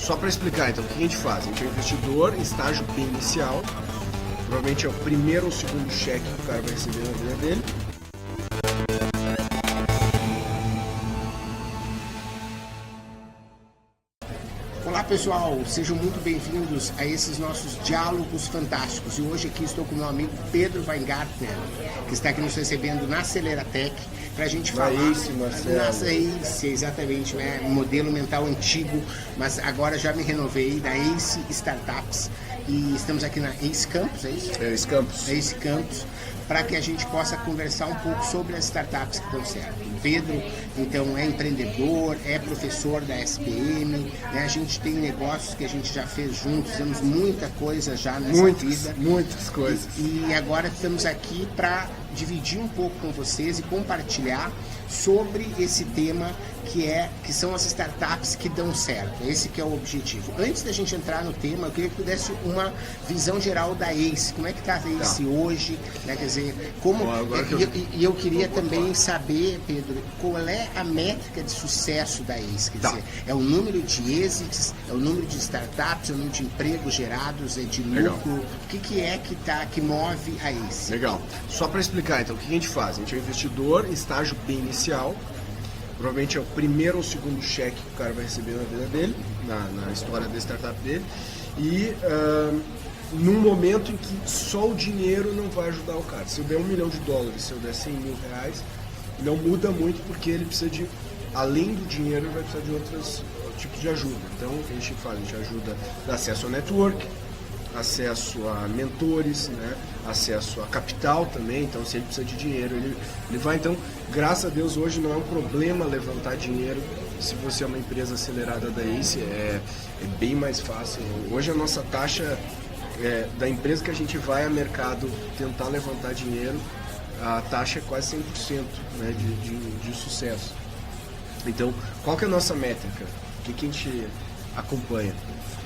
Só para explicar, então, o que a gente faz? A gente é um investidor em estágio bem inicial. Provavelmente é o primeiro ou segundo cheque que o cara vai receber na vida dele. Olá pessoal, sejam muito bem-vindos a esses nossos diálogos fantásticos. E hoje aqui estou com o meu amigo Pedro Weingartner, que está aqui nos recebendo na Aceleratec, para a gente falar na ACE, exatamente, né? Modelo mental antigo, mas agora já me renovei da ACE Startups e estamos aqui na ACE Campus, é isso? É, ACE Campus. ACE Campus, para que a gente possa conversar um pouco sobre as startups que dão certo. O Pedro, então, é empreendedor, é professor da SPM, né? A gente tem negócios que a gente já fez juntos, fizemos muita coisa já nessa vida. Muitas coisas. E agora estamos aqui para dividir um pouco com vocês e compartilhar sobre esse tema que são as startups que dão certo. Esse que é o objetivo. Antes da gente entrar no tema, eu queria que tu desse uma visão geral da ACE. Como é que está a ACE hoje? Né? Quer dizer, como... E eu queria também saber, Pedro, qual é a métrica de sucesso da ACE? Quer dizer, é o número de exits, é o número de startups, é o número de empregos gerados, é de lucro? O que é que move a ACE? Legal. Só para explicar, então, o que a gente faz? A gente é um investidor em estágio bem inicial. Provavelmente é o primeiro ou segundo cheque que o cara vai receber na vida dele, na história da startup dele. E num momento em que só o dinheiro não vai ajudar o cara. Se eu der $1 milhão, se eu der R$100 mil, não muda muito, porque ele precisa de, além do dinheiro, ele vai precisar de outros tipos de ajuda. Então, o que a gente faz? A gente ajuda a dar acesso ao network, acesso a mentores, né? Acesso a capital também. Então, se ele precisa de dinheiro, ele vai. Então, graças a Deus, hoje não é um problema levantar dinheiro. Se você é uma empresa acelerada da ACE, é bem mais fácil. Hoje a nossa taxa da empresa que a gente vai ao mercado tentar levantar dinheiro, a taxa é quase 100%, né, de sucesso. Então, qual que é a nossa métrica? O que a gente acompanha?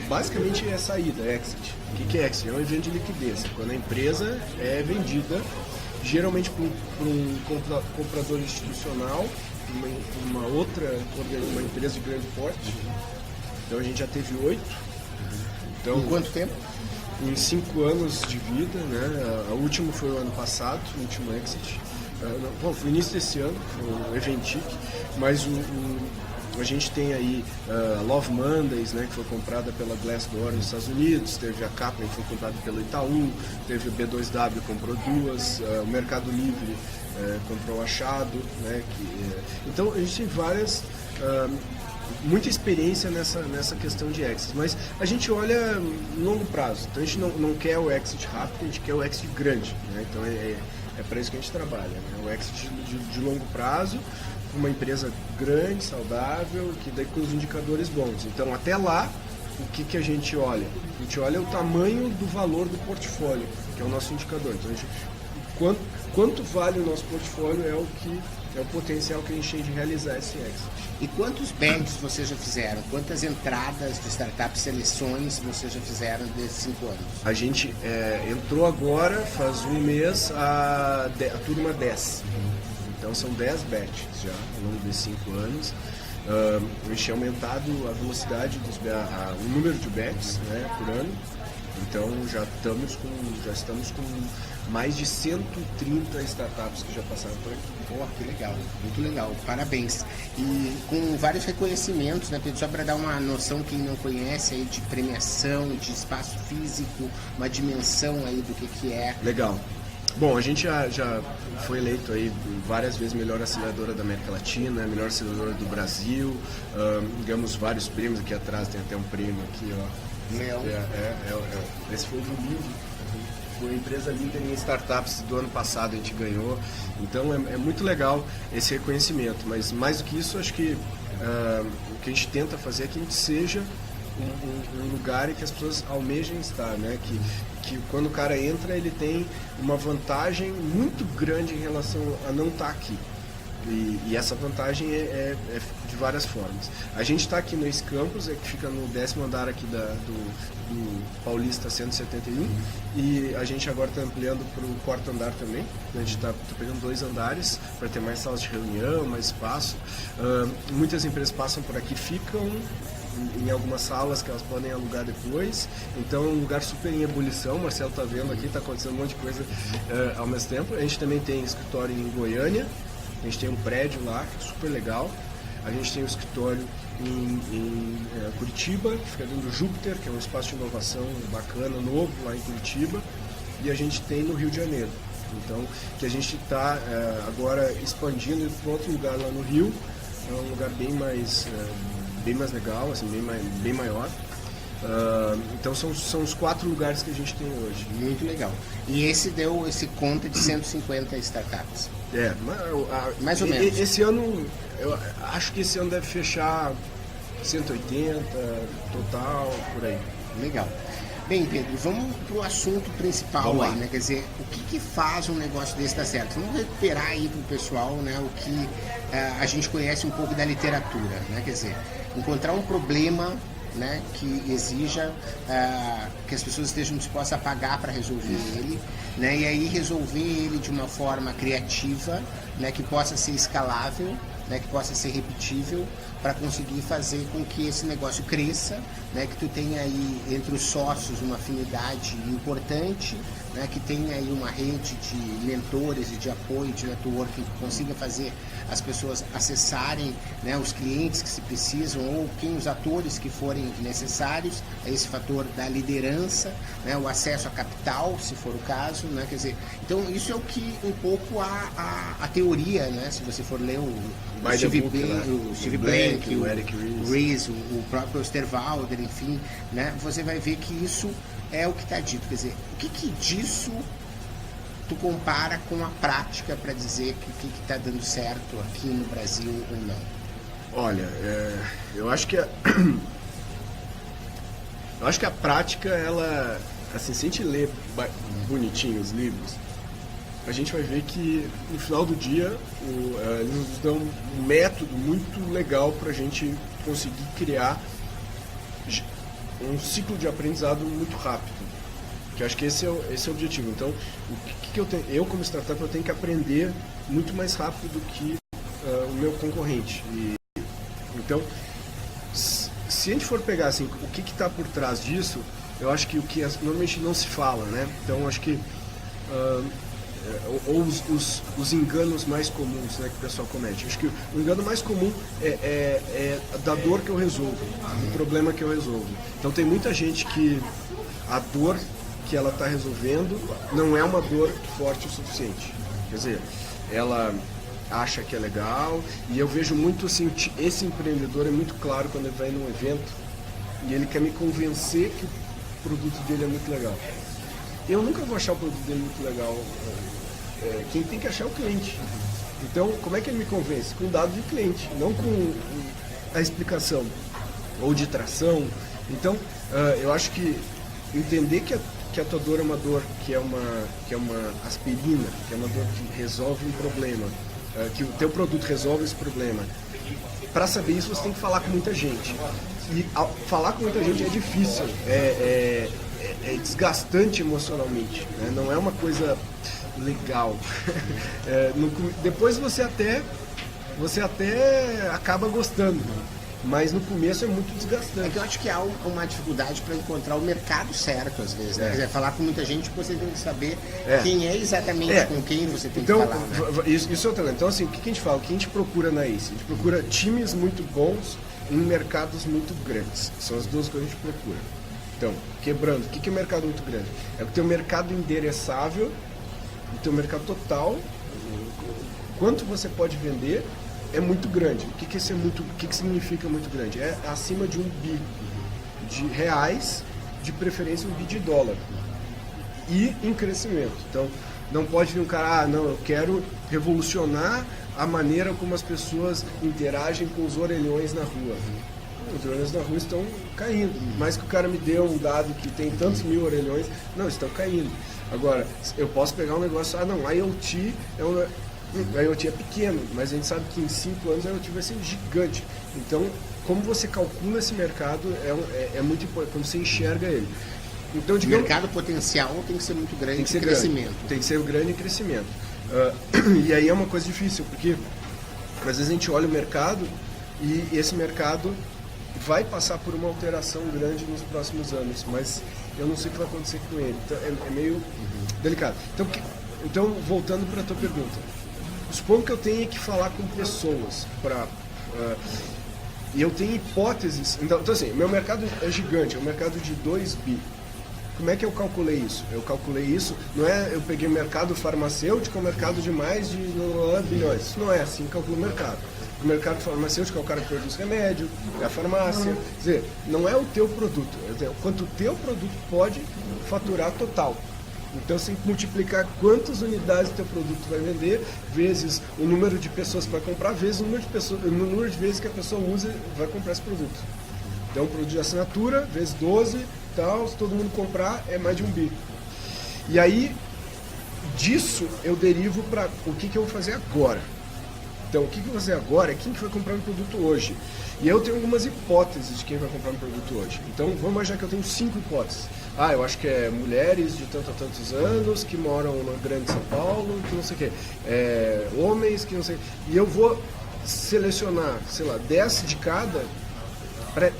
Basicamente é saída, exit. O que é exit? É um evento de liquidez. Quando a empresa é vendida, geralmente por um comprador institucional, uma empresa de grande porte. Então a gente já teve 8. Então, em quanto tempo? Em 5 anos de vida, né? A última foi o ano passado, o último exit. Bom, foi o início desse ano, o Eventic, mas a gente tem aí a Love Mondays, né, que foi comprada pela Glassdoor nos Estados Unidos, teve a Kaplan, que foi comprada pelo Itaú, teve o B2W, comprou 2, o Mercado Livre comprou o Achado, né, então a gente tem muita experiência nessa questão de exit, mas a gente olha no longo prazo, então a gente não quer o exit rápido, a gente quer o exit grande, né, então é para isso que a gente trabalha, né, o exit de longo prazo, uma empresa grande, saudável, que daí com os indicadores bons. Então, até lá, o que a gente olha? A gente olha o tamanho do valor do portfólio, que é o nosso indicador. Então, quanto vale o nosso portfólio é o potencial que a gente tem de realizar esse exit. E quantos bets vocês já fizeram? Quantas entradas de startup seleções vocês já fizeram desses 5 anos? A gente entrou agora, faz um mês, a turma 10. Então são 10 bets já ao longo desses 5 anos. A gente tem aumentado a velocidade, o número de bets, né, por ano. Então já estamos com mais de 130 startups que já passaram por aqui. Pô, que legal, muito legal, parabéns. E com vários reconhecimentos, né, Pedro? Só para dar uma noção, quem não conhece, aí, de premiação, de espaço físico, uma dimensão aí do que é. Legal. Bom, a gente já foi eleito aí várias vezes melhor aceleradora da América Latina, melhor aceleradora do Brasil, ganhamos vários prêmios, aqui atrás tem até um prêmio aqui, ó. Esse foi do livro, foi a empresa líder em startups do ano passado, a gente ganhou, então é muito legal esse reconhecimento, mas mais do que isso, acho que o que a gente tenta fazer é que a gente seja um lugar em que as pessoas almejam estar, né? Que quando o cara entra, ele tem uma vantagem muito grande em relação a não estar aqui. E essa vantagem é de várias formas. A gente está aqui no ACE Campus, que fica no 10º andar aqui do Paulista 171, e a gente agora está ampliando para o 4º andar também. A gente está pegando 2 andares para ter mais salas de reunião, mais espaço. Muitas empresas passam por aqui, ficam em algumas salas que elas podem alugar depois. Então é um lugar super em ebulição. O Marcelo está vendo aqui, está acontecendo um monte de coisa ao mesmo tempo. A gente também tem escritório em Goiânia, a gente tem um prédio lá que é super legal. A gente tem um escritório em Curitiba, que fica dentro do Júpiter, que é um espaço de inovação bacana, novo lá em Curitiba. E a gente tem no Rio de Janeiro. Então, que a gente está agora expandindo para outro lugar lá no Rio. É um lugar bem mais legal, assim, bem maior. Então são os 4 lugares que a gente tem hoje. Muito legal. E esse conta de 150 startups. Mais ou menos. Esse ano, eu acho que esse ano deve fechar 180 total, por aí. Legal. Bem, Pedro, vamos para o assunto principal aí, né? Quer dizer, o que faz um negócio desse dar certo? Vamos recuperar aí para o pessoal, né, o que a gente conhece um pouco da literatura, né? Quer dizer, encontrar um problema, né, que exija que as pessoas estejam dispostas a pagar para resolver ele, né? E aí resolver ele de uma forma criativa, né, que possa ser escalável, né, que possa ser repetível, para conseguir fazer com que esse negócio cresça, né, que tu tenha aí entre os sócios uma afinidade importante, né, que tenha aí uma rede de mentores e de apoio, de networking, que consiga fazer as pessoas acessarem, né, os clientes que se precisam ou os atores que forem necessários, esse fator da liderança, né, o acesso a capital, se for o caso, né, quer dizer, então isso é o que um pouco a teoria, né, se você for ler o Steve Blank, o Eric Ries, o próprio Osterwalder, enfim, né, você vai ver que isso é o que está dito. Quer dizer, o que disso tu compara com a prática para dizer que o que está dando certo aqui no Brasil ou não? Olha, eu acho que a prática, ela, assim, se a gente ler bonitinho os livros, a gente vai ver que no final do dia eles nos dão um método muito legal para a gente conseguir criar um ciclo de aprendizado muito rápido, que eu acho que esse é o objetivo. Então, o que eu tenho? Eu, como startup, eu tenho que aprender muito mais rápido do que o meu concorrente. Então, se a gente for pegar assim, o que está por trás disso, eu acho que o que normalmente não se fala, né? Então, acho que ou os enganos mais comuns, né, que o pessoal comete. Acho que o engano mais comum é da dor que eu resolvo, do problema que eu resolvo. Então tem muita gente que a dor que ela está resolvendo não é uma dor forte o suficiente. Quer dizer, ela acha que é legal, e eu vejo muito assim, esse empreendedor é muito claro quando ele vai num evento e ele quer me convencer que o produto dele é muito legal. Eu nunca vou achar o produto dele muito legal. Quem tem que achar é o cliente. Então, como é que ele me convence? Com dado de cliente, não com a explicação ou de tração. Então, eu acho que entender que a tua dor é uma dor que é uma aspirina, que é uma dor que resolve um problema, que o teu produto resolve esse problema. Para saber isso, você tem que falar com muita gente. E falar com muita gente é difícil. É desgastante emocionalmente, né? Não é uma coisa legal. Depois você até acaba gostando, mas no começo é muito desgastante. É que eu acho que há uma dificuldade para encontrar o mercado certo, às vezes, né? Quer dizer, falar com muita gente, você tem que saber quem é exatamente com quem você tem que falar, né? Isso é o talento. Então, assim, o que a gente fala? O que a gente procura na ACE? A gente procura times muito bons em mercados muito grandes. São as duas coisas que a gente procura. Então, quebrando, o que é um mercado muito grande? É o teu mercado endereçável, o teu mercado total, quanto você pode vender é muito grande. O que significa muito grande? É acima de 1 bi de reais, de preferência 1 bi de dólar. E em crescimento. Então, não pode vir um cara, não, eu quero revolucionar a maneira como as pessoas interagem com os orelhões na rua. Os orelhões na rua estão caindo. Mais que o cara me deu um dado que tem tantos mil orelhões, não, estão caindo. Agora, eu posso pegar um negócio, IoT IoT é pequeno, mas a gente sabe que em 5 anos a IoT vai ser gigante. Então, como você calcula esse mercado é muito importante, como você enxerga ele. Então, o mercado potencial tem que ser muito grande em crescimento. Tem que ser grande em crescimento. E aí é uma coisa difícil, porque às vezes a gente olha o mercado e esse mercado vai passar por uma alteração grande nos próximos anos, mas eu não sei o que vai acontecer com ele. Então, é meio delicado. Então, voltando para a tua pergunta, supongo que eu tenha que falar com pessoas e eu tenho hipóteses. Então assim, meu mercado é gigante, é um mercado de 2 bi. Como é que eu calculei isso? Eu calculei isso, não é eu peguei o mercado farmacêutico, o mercado de mais de bilhões. Isso não é assim que calcula o mercado. O mercado farmacêutico é o cara que produz remédio, é a farmácia. Quer dizer, não é o teu produto, é quanto o teu produto pode faturar total. Então você tem que multiplicar quantas unidades o teu produto vai vender, vezes o número de pessoas que vai comprar, vezes o número de vezes que a pessoa usa vai comprar esse produto. Então, produto de assinatura, vezes 12, tal, se todo mundo comprar, é mais de 1 bi. E aí, disso, eu derivo para o que eu vou fazer agora. Então, o que eu vou fazer agora é quem que vai comprar meu produto hoje. E eu tenho algumas hipóteses de quem vai comprar meu produto hoje. Então, vamos imaginar que eu tenho 5 hipóteses. Eu acho que é mulheres de tanto a tantos anos, que moram no Grande São Paulo, que não sei o quê. Homens, que não sei... E eu vou selecionar, 10 de cada, para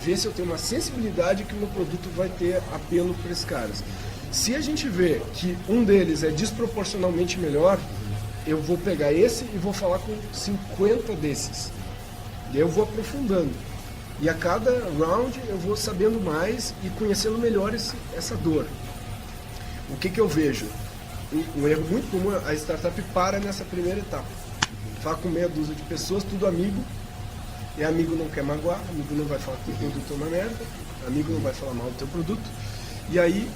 ver se eu tenho uma sensibilidade que o meu produto vai ter apelo para esses caras. Se a gente vê que um deles é desproporcionalmente melhor, eu vou pegar esse e vou falar com 50 desses. E eu vou aprofundando. E a cada round eu vou sabendo mais e conhecendo melhor essa dor. O que eu vejo? Um erro muito comum, a startup para nessa primeira etapa. Fala com meia dúzia de pessoas, tudo amigo. E amigo não quer magoar, amigo não vai falar que o produto é uma merda, amigo não vai falar mal do teu produto. E aí,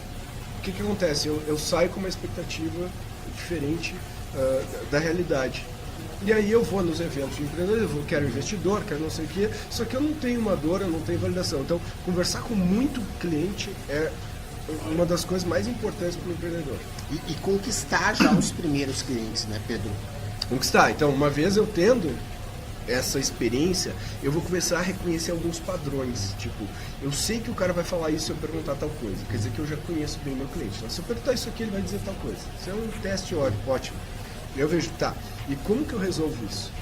o que acontece? Eu saio com uma expectativa diferente da realidade. E aí eu vou nos eventos de empreendedores, eu quero investidor, quero não sei o quê, só que eu não tenho uma dor, eu não tenho validação. Então, conversar com muito cliente é uma das coisas mais importantes para o empreendedor. E conquistar já os primeiros clientes, né, Pedro? Conquistar. Então, uma vez eu tendo essa experiência, eu vou começar a reconhecer alguns padrões. Tipo, eu sei que o cara vai falar isso se eu perguntar tal coisa. Quer dizer que eu já conheço bem meu cliente. Então, se eu perguntar isso aqui, ele vai dizer tal coisa. Isso é um teste ótimo. Eu vejo, tá, e como que eu resolvo isso?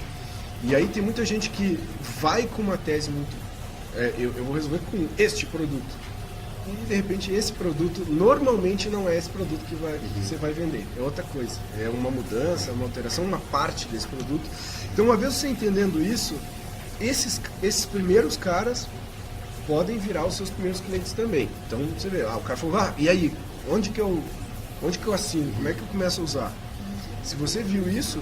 E aí tem muita gente que vai com uma tese muito... eu vou resolver com este produto. E de repente esse produto normalmente não é esse produto que você vai vender. É outra coisa. É uma mudança, uma alteração, uma parte desse produto. Então uma vez você entendendo isso, esses primeiros caras podem virar os seus primeiros clientes também. Então você vê, o cara falou, e aí? Onde que eu assino? Como é que eu começo a usar? Se você viu isso,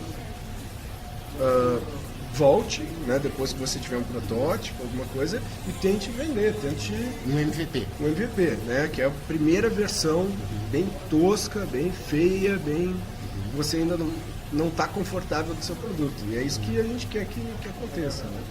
volte, né, depois que você tiver um protótipo, alguma coisa, e tente vender, tente... Um MVP. Um MVP, né, que é a primeira versão, bem tosca, bem feia, você ainda não está confortável do seu produto. E é isso que a gente quer que aconteça, né?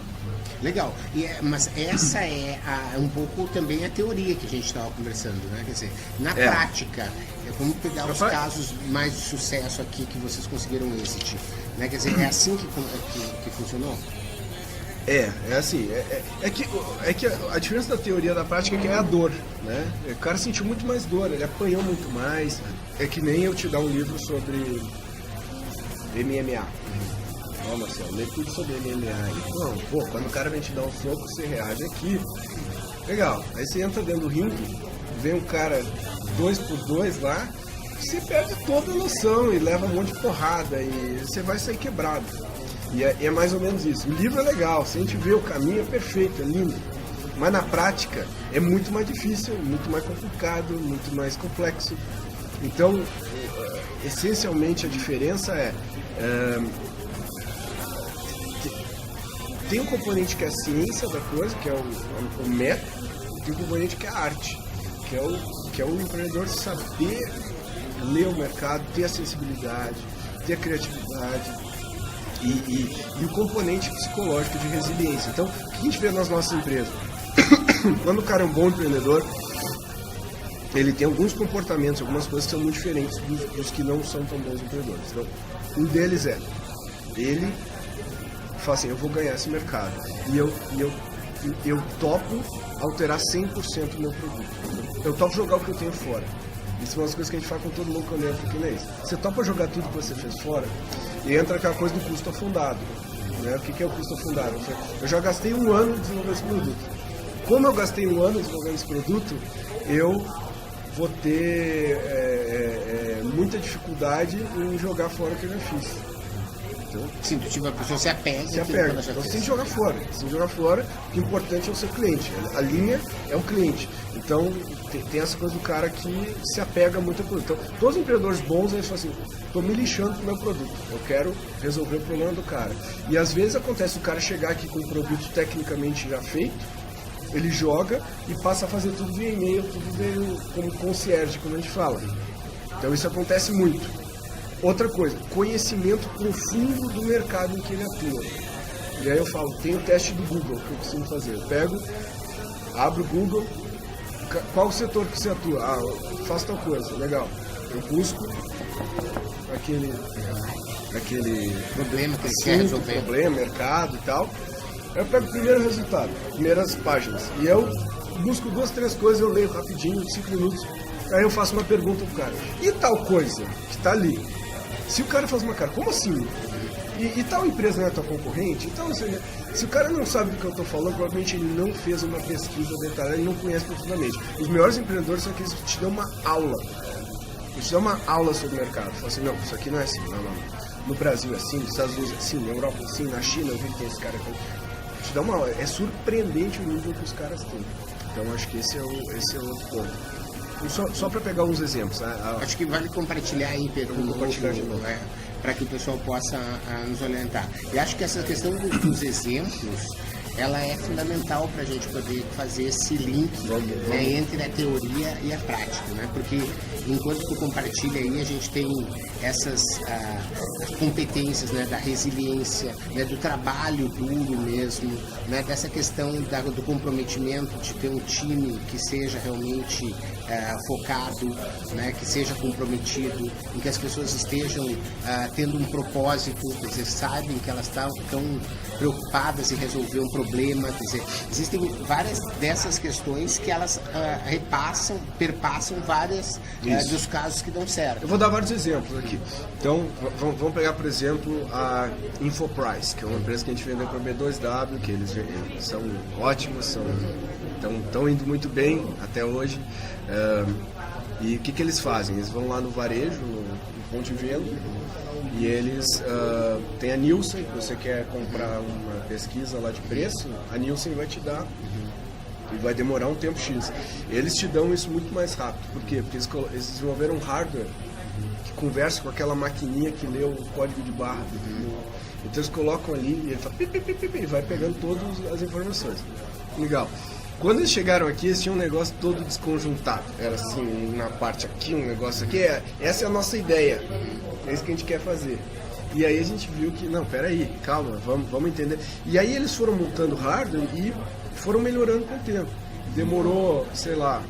Legal, mas essa é um pouco também a teoria que a gente estava conversando, né? Quer dizer, na prática, vamos pegar os casos mais de sucesso aqui que vocês conseguiram êxito, né? Quer dizer, é assim que funcionou? É assim, é que a diferença da teoria da prática é que é a dor, né? O cara sentiu muito mais dor, ele apanhou muito mais. É que nem eu te dar um livro sobre MMA. Ó, Marcelo, lê tudo sobre MMA aí. Não, quando o cara vem te dar um soco, você reage aqui. Legal. Aí você entra dentro do ringue, vem um cara 2x2 lá, você perde toda a noção e leva um monte de porrada e você vai sair quebrado. E é mais ou menos isso. O livro é legal, se a gente vê o caminho é perfeito, é lindo. Mas na prática é muito mais difícil, muito mais complicado, muito mais complexo. Então, essencialmente a diferença tem um componente que é a ciência da coisa, que é o método, e tem um componente que é a arte, que é o empreendedor saber ler o mercado, ter a sensibilidade, ter a criatividade e o componente psicológico de resiliência. Então, o que a gente vê nas nossas empresas? Quando o cara é um bom empreendedor, ele tem alguns comportamentos, algumas coisas que são muito diferentes dos que não são tão bons empreendedores. Então, um deles ele fala assim, eu vou ganhar esse mercado e eu topo alterar 100% do meu produto. Eu topo jogar o que eu tenho fora. Isso é uma das coisas que a gente faz com todo mundo quando entra aqui, não é isso? Você topa jogar tudo que você fez fora e entra aquela coisa do custo afundado. Né? O que é o custo afundado? Eu já gastei 1 ano desenvolvendo esse produto. como eu gastei um ano desenvolvendo esse produto, eu vou ter muita dificuldade em jogar fora o que eu já fiz. Sim, tipo, a pessoa se apega. Se apega. Então você tem que jogar fora. O importante é o seu cliente. A linha é o cliente. Então tem essa coisa do cara que se apega muito ao produto. Então, todos os empreendedores bons, eles falam assim, estou me lixando com o meu produto. Eu quero resolver o problema do cara. E às vezes acontece o cara chegar aqui com um produto tecnicamente já feito, ele joga e passa a fazer tudo via e-mail, tudo via como concierge, como a gente fala. Então isso acontece muito. Outra coisa, conhecimento profundo do mercado em que ele atua. E aí eu falo, tem o teste do Google que eu costumo fazer. Eu pego, abro o Google, qual o setor que você atua? Ah, eu faço tal coisa, legal. Eu busco aquele problema que ele quer resolver. Problema, mercado e tal. Aí eu pego o primeiro resultado, primeiras páginas. E eu busco 2, 3 coisas, eu leio rapidinho, 5 minutos. Aí eu faço uma pergunta pro cara. E tal coisa que tá ali? Se o cara faz uma cara, como assim? E tal empresa não é tua concorrente? Então, se o cara não sabe do que eu tô falando, provavelmente ele não fez uma pesquisa detalhada, ele não conhece profundamente. Os melhores empreendedores são aqueles que te dão uma aula. Eles te dão uma aula sobre o mercado. Falam assim, não, isso aqui não é assim, não. No Brasil é assim, nos Estados Unidos é assim, na Europa é assim, na China eu vi que tem esse cara aqui. Te dá uma aula. É surpreendente o nível que os caras têm. Então, acho que esse é o outro ponto. Só para pegar uns exemplos. Acho que vale compartilhar aí, Pedro, para que o pessoal possa nos orientar. E acho que essa questão dos exemplos, ela é fundamental para a gente poder fazer esse link entre a teoria e a prática, né? Porque enquanto tu compartilha aí, a gente tem essas competências, né, da resiliência, né, do trabalho duro mesmo, né, dessa questão do comprometimento de ter um time que seja realmente focado, né, que seja comprometido, em que as pessoas estejam tendo um propósito, quer dizer, sabem que elas estão preocupadas em resolver um problema, quer dizer, existem várias dessas questões que elas perpassam várias dos casos que dão certo. Eu vou dar vários exemplos aqui. Então, vamos pegar, por exemplo, a Infoprice, que é uma empresa que a gente vendeu para a B2W, que eles são ótimos, estão indo muito bem até hoje. E o que eles fazem? Eles vão lá no varejo, no ponto de venda, e eles tem a Nielsen, que você quer comprar uma pesquisa lá de preço, a Nielsen vai te dar. E vai demorar um tempo X. Eles te dão isso muito mais rápido. Por quê? Porque eles desenvolveram um hardware que conversa com aquela maquininha que lê o código de barra. Então eles colocam ali e ele fala e vai pegando todas as informações. Legal. Quando eles chegaram aqui, eles tinham um negócio todo desconjuntado. Era assim, uma parte aqui, um negócio aqui. Essa é a nossa ideia. É isso que a gente quer fazer. E aí a gente viu que, não, peraí, calma, vamos entender. E aí eles foram montando hardware e foram melhorando com o tempo. Demorou, sei lá,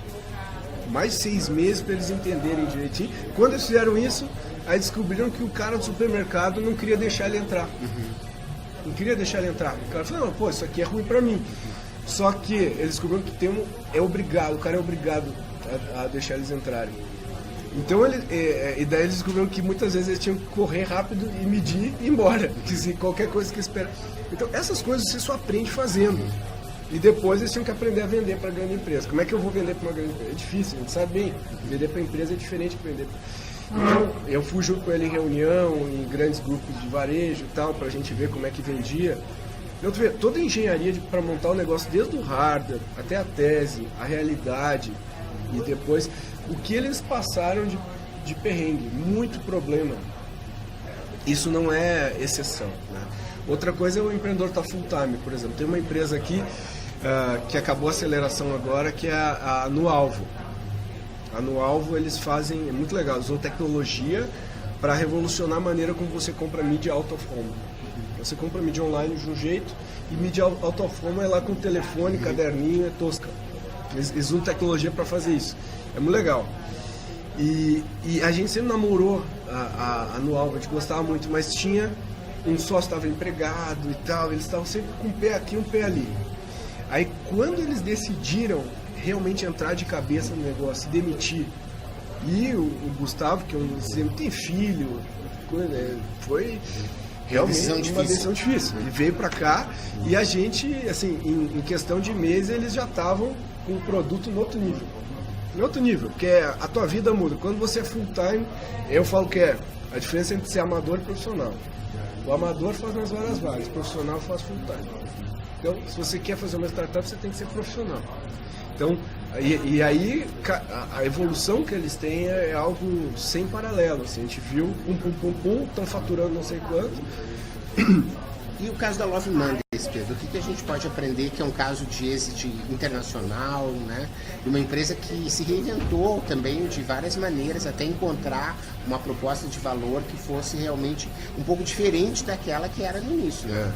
mais 6 meses para eles entenderem direitinho. Quando eles fizeram isso, aí descobriram que o cara do supermercado não queria deixar ele entrar. Não queria deixar ele entrar. O cara falou, não, pô, isso aqui é ruim para mim. Só que eles descobriram que o cara é obrigado a deixar eles entrarem. Então, e daí eles descobriram que muitas vezes eles tinham que correr rápido e medir e ir embora. Que qualquer coisa que espera. Então, essas coisas você só aprende fazendo. E depois eles tinham que aprender a vender para grande empresa. Como é que eu vou vender para uma grande empresa? É difícil, a gente sabe bem. Vender para empresa é diferente de vender. Então, eu fui junto com ele em reunião, em grandes grupos de varejo e tal, para a gente ver como é que vendia. Eu tô vendo toda a engenharia para montar o negócio, desde o hardware até a tese, a realidade, e depois o que eles passaram de perrengue, muito problema. Isso não é exceção, né? Outra coisa é o empreendedor estar full time, por exemplo. Tem uma empresa aqui que acabou a aceleração agora, que é a No Alvo. A No Alvo eles fazem, é muito legal, usam tecnologia para revolucionar a maneira como você compra mídia out of home. Você compra mídia online de um jeito e mídia out of home é lá com telefone, caderninho, é tosca. Eles usam tecnologia para fazer isso. É muito legal. E a gente sempre namorou a No Alvo, a gente gostava muito, mas tinha um sócio estava empregado e tal, eles estavam sempre com um pé aqui, um pé ali. Aí quando eles decidiram realmente entrar de cabeça no negócio, demitir, e o Gustavo, que é um exemplo, tem filho, foi realmente uma decisão difícil. Ele veio para cá e a gente, assim, em questão de meses, eles já estavam com o produto no outro nível. Em outro nível, porque a tua vida muda. Quando você é full time, eu falo que é a diferença entre ser amador e profissional. O amador faz nas várias vagas, o profissional faz full time. Então, se você quer fazer uma startup, você tem que ser profissional. Então, e aí a evolução que eles têm é algo sem paralelo. Assim, a gente viu, estão faturando não sei quanto. E o caso da Love Mondays, Pedro, o que a gente pode aprender que é um caso de êxito internacional, né? De uma empresa que se reinventou também de várias maneiras até encontrar uma proposta de valor que fosse realmente um pouco diferente daquela que era no início, né?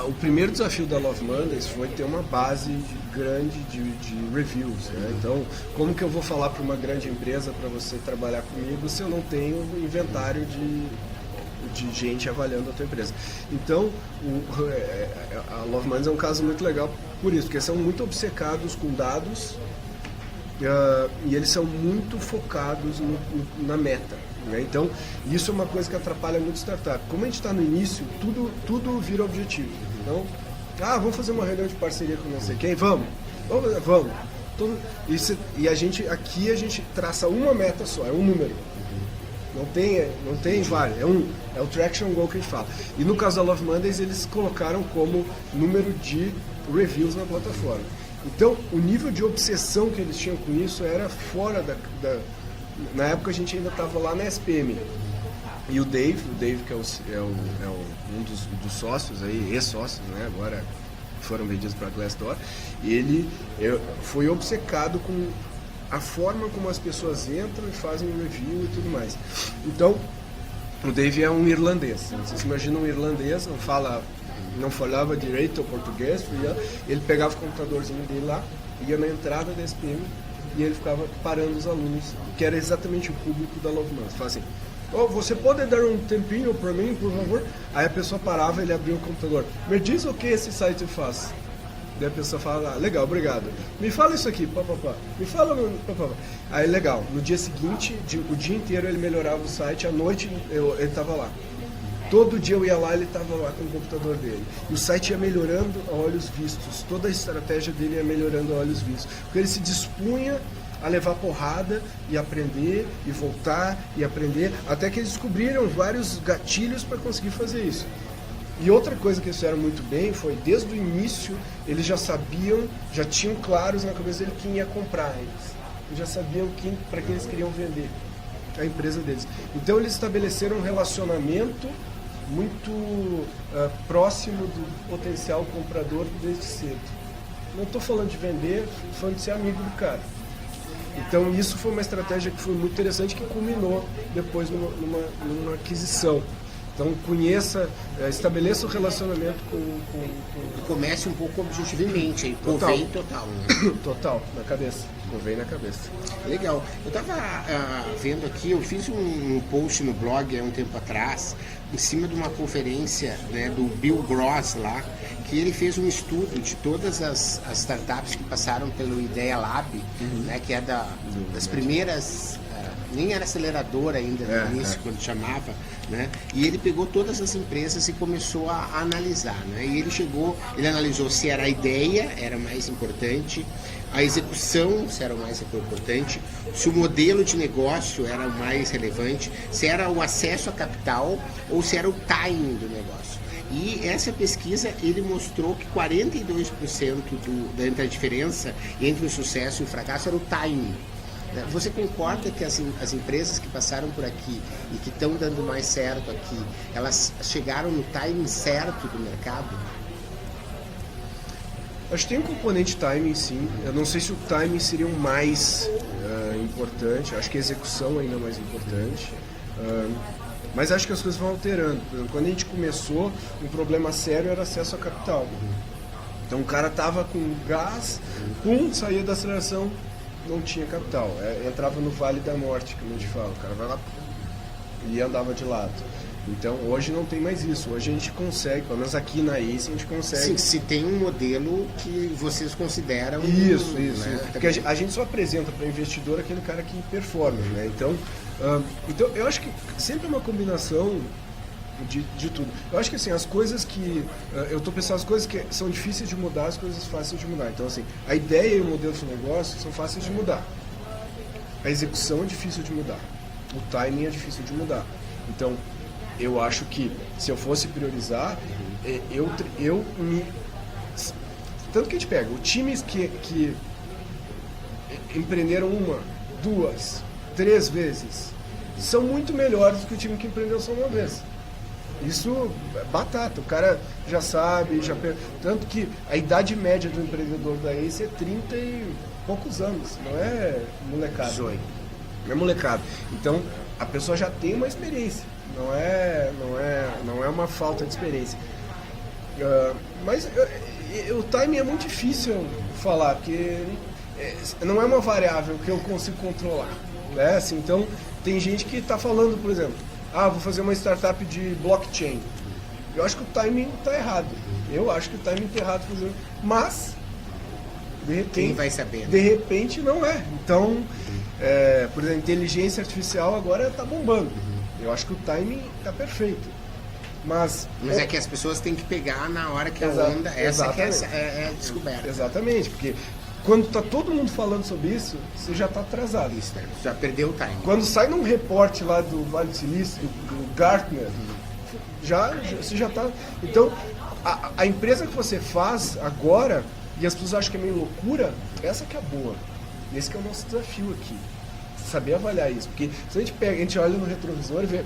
O primeiro desafio da Love Mondays foi ter uma base grande de reviews, né? Então, como que eu vou falar para uma grande empresa para você trabalhar comigo se eu não tenho inventário de gente avaliando a tua empresa? Então, a Love Mondays é um caso muito legal por isso, porque são muito obcecados com dados e eles são muito focados na meta. Né? Então, isso é uma coisa que atrapalha muito startup. Como a gente está no início, tudo vira objetivo. Então, vamos fazer uma reunião de parceria com não sei quem? Vamos. E a gente traça uma meta só, é um número. Não tem vários, é o traction goal que a gente fala. E no caso da Love Mondays, eles colocaram como número de reviews na plataforma. Então, o nível de obsessão que eles tinham com isso era fora na época a gente ainda estava lá na SPM. E o Dave que é um dos sócios aí, ex-sócios, né? Agora foram vendidos para a Glassdoor, ele foi obcecado com a forma como as pessoas entram e fazem um review e tudo mais. Então, o Dave é um irlandês. Vocês imaginam um irlandês, não falava direito o português, ele pegava o computadorzinho dele lá, ia na entrada da SPM e ele ficava parando os alunos, que era exatamente o público da Love Mondays. Fala assim, você pode dar um tempinho para mim, por favor? Aí a pessoa parava, ele abria o computador. Me diz o que esse site faz. Daí a pessoa fala, legal, obrigado. Me fala isso aqui, papapá. Me fala, papapá. Aí, legal. No dia seguinte, o dia inteiro ele melhorava o site, à noite ele estava lá. Todo dia eu ia lá, ele estava lá com o computador dele. E o site ia melhorando a olhos vistos. Toda a estratégia dele ia melhorando a olhos vistos. Porque ele se dispunha a levar porrada e aprender, e voltar e aprender, até que eles descobriram vários gatilhos para conseguir fazer isso. E outra coisa que eles fizeram muito bem foi, desde o início, eles já tinham claros na cabeça dele quem ia comprar eles. Eles já sabiam para quem eles queriam vender a empresa deles. Então eles estabeleceram um relacionamento muito próximo do potencial comprador desde cedo. Não estou falando de vender, estou falando de ser amigo do cara. Então isso foi uma estratégia que foi muito interessante, que culminou depois numa aquisição. Então estabeleça o relacionamento com... Comece um pouco objetivamente, aí, convém total. Né? Total, na cabeça. Convém na cabeça. Legal. Eu estava vendo aqui, eu fiz um post no blog há um tempo atrás, em cima de uma conferência, né, do Bill Gross lá, que ele fez um estudo de todas as startups que passaram pelo Ideia Lab, né, que é das primeiras... nem era aceleradora ainda no início, quando chamava, né? E ele pegou todas as empresas e começou a analisar, né? E ele analisou se era a ideia, era mais importante, a execução, se era o mais importante, se o modelo de negócio era o mais relevante, se era o acesso a capital ou se era o timing do negócio. E essa pesquisa, ele mostrou que 42% da diferença entre o sucesso e o fracasso era o timing. Você concorda que as empresas que passaram por aqui e que estão dando mais certo aqui, elas chegaram no timing certo do mercado? Acho que tem um componente timing, sim. Eu não sei se o timing seria o mais importante. Acho que a execução ainda é mais importante. Mas acho que as coisas vão alterando. Quando a gente começou, um problema sério era acesso a capital. Então o cara estava com gás, saía da aceleração, não tinha capital. Entrava no Vale da Morte, como a gente fala. O cara vai lá e andava de lado. Então hoje não tem mais isso. Hoje a gente consegue, pelo menos aqui na ACE, a gente consegue. Sim, se tem um modelo que vocês consideram. Isso. Né? Porque a gente só apresenta para o investidor aquele cara que performa. Né? Então eu acho que sempre é uma combinação de tudo. Eu acho que assim, as coisas que... eu estou pensando as coisas que são difíceis de mudar, as coisas fáceis de mudar. Então assim, a ideia e o modelo de negócio são fáceis de mudar. A execução é difícil de mudar. O timing é difícil de mudar. Então, eu acho que se eu fosse priorizar, eu me... Tanto que a gente pega, os times que empreenderam 1, 2, 3 vezes, são muito melhores do que o time que empreendeu só uma vez. Isso é batata, o cara já sabe, tanto que a idade média do empreendedor da Ace é 30 e poucos anos, não é molecada. Não é molecada. Então, a pessoa já tem uma experiência, não é uma falta de experiência. Mas o timing é muito difícil falar, porque não é uma variável que eu consigo controlar. Né? Assim, então, tem gente que está falando, por exemplo, vou fazer uma startup de blockchain. Eu acho que o timing está errado. Eu acho que o timing está errado, mas de repente, quem vai saber? De repente não é. Então, por exemplo, inteligência artificial agora está bombando. Eu acho que o timing está perfeito. Mas é que as pessoas têm que pegar na hora que a onda... Essa que é a descoberta. Exatamente, porque quando está todo mundo falando sobre isso, você já está atrasado. Isso, já perdeu o timing. Quando sai num reporte lá do Vale do Silício, do Gartner, você já está... Então, a empresa que você faz agora, e as pessoas acham que é meio loucura, essa que é boa. Esse que é o nosso desafio aqui. Saber avaliar isso. Porque se a gente olha no retrovisor e vê...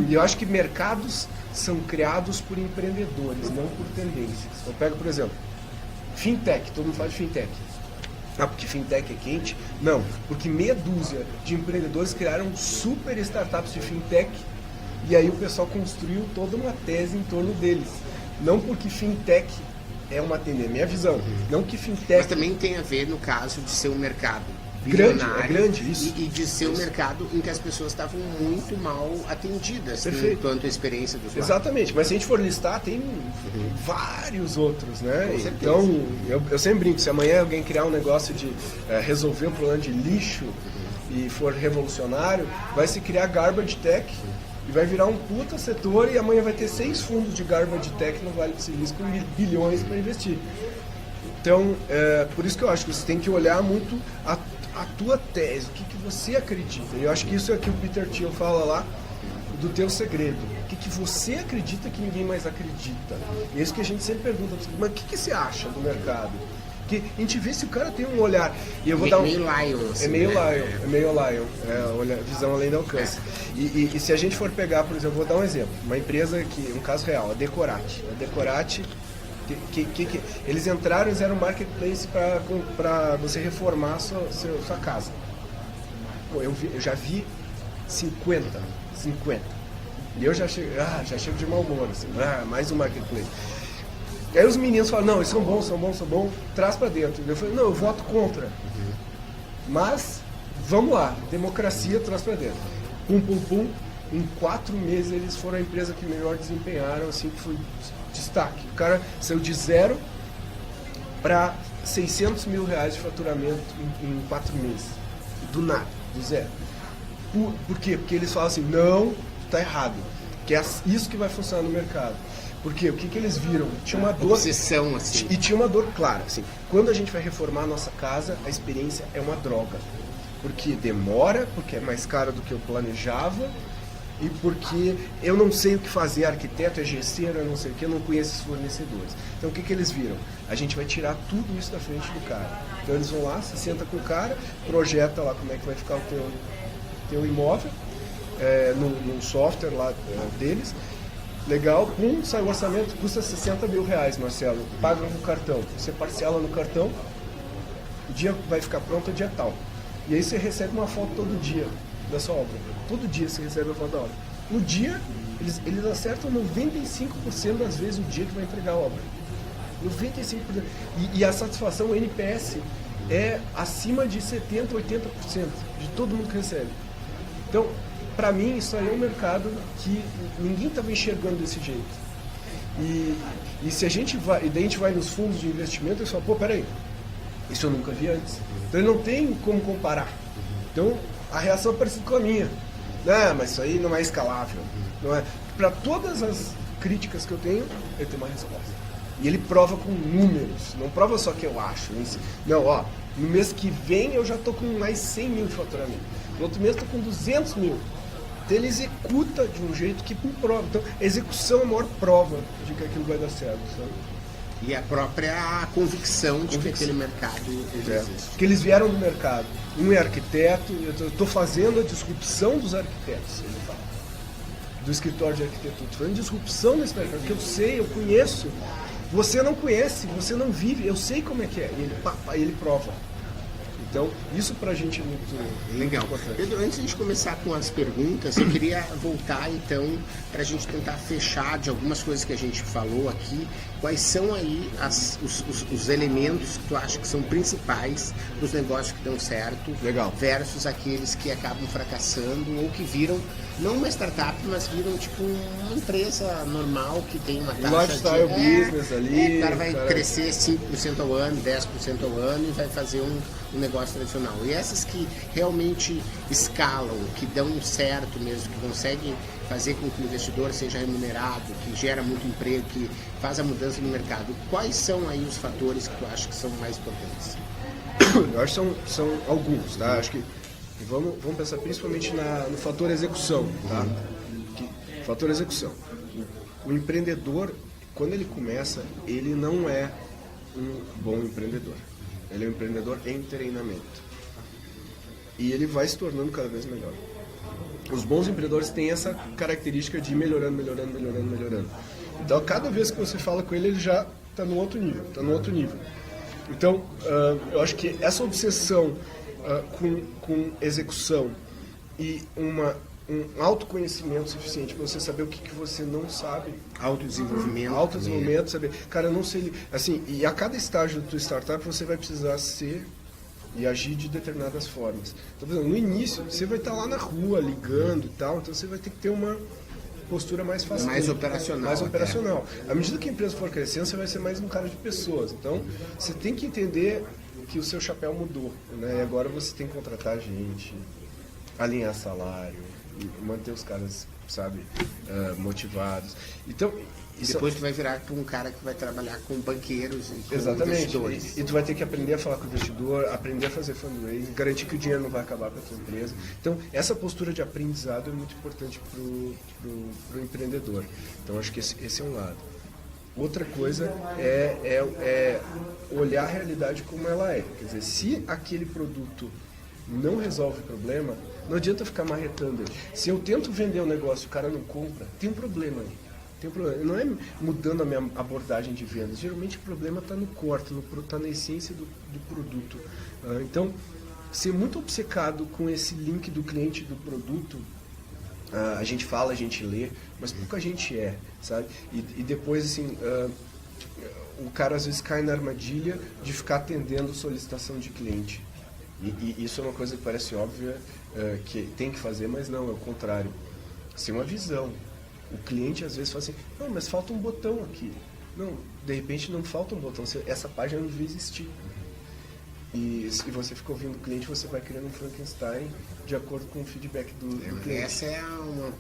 E eu acho que mercados são criados por empreendedores, não por tendências. Eu pego, por exemplo, fintech, todo mundo fala de fintech. Porque fintech é quente? Não, porque meia dúzia de empreendedores criaram super startups de fintech e aí o pessoal construiu toda uma tese em torno deles. Não porque fintech é uma tendência, minha visão. Não que fintech... Mas também tem a ver no caso de ser um mercado grande, isso. E de ser um mercado em que as pessoas estavam muito mal atendidas quanto à experiência dos lados. Exatamente, mas se a gente for listar, tem vários outros, né? Então, eu sempre brinco, se amanhã alguém criar um negócio de resolver um problema de lixo e for revolucionário, vai se criar Garbage Tech e vai virar um puta setor e amanhã vai ter 6 fundos de Garbage Tech no Vale do Silício com bilhões para investir. Então, por isso que eu acho que você tem que olhar muito a tua tese, o que você acredita. E eu acho que isso é o que o Peter Thiel fala lá, do teu segredo. O que você acredita que ninguém mais acredita. E é isso que a gente sempre pergunta, mas o que você acha do mercado? Que a gente vê se o cara tem um olhar. E eu vou dar meio Lion. Assim, é meio Lion. Visão além do alcance. E se a gente for pegar, por exemplo, vou dar um exemplo. Uma empresa um caso real, a Decorate. A Decorate... eles entraram e fizeram um marketplace para você reformar sua casa. Pô, eu já vi 50. E eu já chego de mau humor, assim, mais um marketplace. Aí os meninos falam, não, eles são bons, traz para dentro. Eu falei, não, eu voto contra. Mas, vamos lá, democracia, traz para dentro. Pum. Em 4 meses eles foram a empresa que melhor desempenharam, assim, que foi destaque. O cara saiu de 0 para 600 mil reais de faturamento em 4 meses. Do nada, do zero. Por quê? Porque eles falam assim, não, tá errado. Que é isso que vai funcionar no mercado. Porque o que eles viram? Tinha uma dor... Obsessão, assim. E tinha uma dor clara, assim. Quando a gente vai reformar a nossa casa, a experiência é uma droga. Porque demora, porque é mais caro do que eu planejava, e porque eu não sei o que fazer, arquiteto, é gesseiro, eu não sei o que, eu não conheço os fornecedores. Então o que eles viram? A gente vai tirar tudo isso da frente do cara. Então eles vão lá, se senta com o cara, projeta lá como é que vai ficar o teu imóvel, num software lá deles. Legal, sai o orçamento, custa 60 mil reais, Marcelo. Paga no cartão. Você parcela no cartão, o dia vai ficar pronto, o dia tal. E aí você recebe uma foto todo dia da sua obra. Todo dia você recebe a foto da obra. No dia, eles acertam 95% das vezes o dia que vai entregar a obra. 95%. E a satisfação, o NPS, é acima de 70%, 80% de todo mundo que recebe. Então, para mim, isso aí é um mercado que ninguém estava enxergando desse jeito. E se a gente vai, e daí a gente vai nos fundos de investimento e fala, pô, peraí, isso eu nunca vi antes. Então ele não tem como comparar. Então a reação é parecida com a minha. Não, mas isso aí não é escalável. Não é. para todas as críticas que eu tenho, ele tem uma resposta. E ele prova com números, não prova só que eu acho. Não, ó, no mês que vem eu já estou com mais 100 mil de faturamento. No outro mês estou com 200 mil. Então ele executa de um jeito que prova. Então, a execução é a maior prova de que aquilo vai dar certo, sabe? E a própria convicção de que aquele mercado existe. Porque eles vieram do mercado. Um é arquiteto, eu estou fazendo a disrupção dos arquitetos, ele fala. Do escritório de arquitetura. Estou fazendo disrupção nesse mercado, porque eu sei, eu conheço. Você não conhece, você não vive, eu sei como é que é. E ele prova. Então, isso pra gente é muito legal. Importante. Pedro, antes de a gente começar com as perguntas, eu queria voltar então pra gente tentar fechar de algumas coisas que a gente falou aqui. Quais são aí os elementos que tu acha que são principais dos negócios que dão certo, legal, versus aqueles que acabam fracassando ou que viram, não uma startup, mas viram tipo uma empresa normal que tem uma taxa lifestyle business ali. O cara vai crescer 5% ao ano, 10% ao ano e vai fazer um negócio tradicional. E essas que realmente escalam, que dão certo mesmo, que conseguem fazer com que o investidor seja remunerado, que gera muito emprego, que faz a mudança no mercado. Quais são aí os fatores que tu acha que são mais importantes? Eu acho que são alguns, tá? Acho que vamos pensar principalmente no fator execução, tá? Fator execução. O empreendedor, quando ele começa, ele não é um bom empreendedor. Ele é um empreendedor em treinamento. E ele vai se tornando cada vez melhor. Os bons empreendedores têm essa característica de ir melhorando. Então, cada vez que você fala com ele, ele já está no outro nível. Então, eu acho que essa obsessão com execução e um autoconhecimento suficiente para você saber o que você não sabe. Autodesenvolvimento, saber. Cara, eu não sei. Assim, e a cada estágio da tua startup você vai precisar ser e agir de determinadas formas. Então, por exemplo, no início, você vai estar lá na rua ligando e tal, então você vai ter que ter uma postura mais fácil. Mais operacional. Mais operacional. À medida que a empresa for crescendo, você vai ser mais um cara de pessoas. Então, você tem que entender que o seu chapéu mudou, né? E agora você tem que contratar gente, alinhar salário, manter os caras, sabe, motivados. Então, depois tu vai virar um cara que vai trabalhar com banqueiros e com exatamente, investidores. E tu vai ter que aprender a falar com o investidor, aprender a fazer fundraising, garantir que o dinheiro não vai acabar com a tua empresa. Então, essa postura de aprendizado é muito importante pro empreendedor. Então, acho que esse é um lado. Outra coisa é olhar a realidade como ela é. Quer dizer, se aquele produto não resolve o problema, não adianta ficar marretando ele. Se eu tento vender um negócio e o cara não compra, tem um problema aí. Não é mudando a minha abordagem de vendas. Geralmente o problema está no corte, está na essência do produto. Então, ser muito obcecado com esse link do cliente e do produto, a gente fala, a gente lê, mas pouca gente sabe? E depois, assim, o cara às vezes cai na armadilha de ficar atendendo solicitação de cliente. E isso é uma coisa que parece óbvia, que tem que fazer, mas não, é o contrário. Ser uma visão. O cliente às vezes fala assim, não, mas falta um botão aqui. Não, de repente não falta um botão, essa página não devia existir. E se você fica ouvindo o cliente, você vai criando um Frankenstein de acordo com o feedback do cliente. Essa é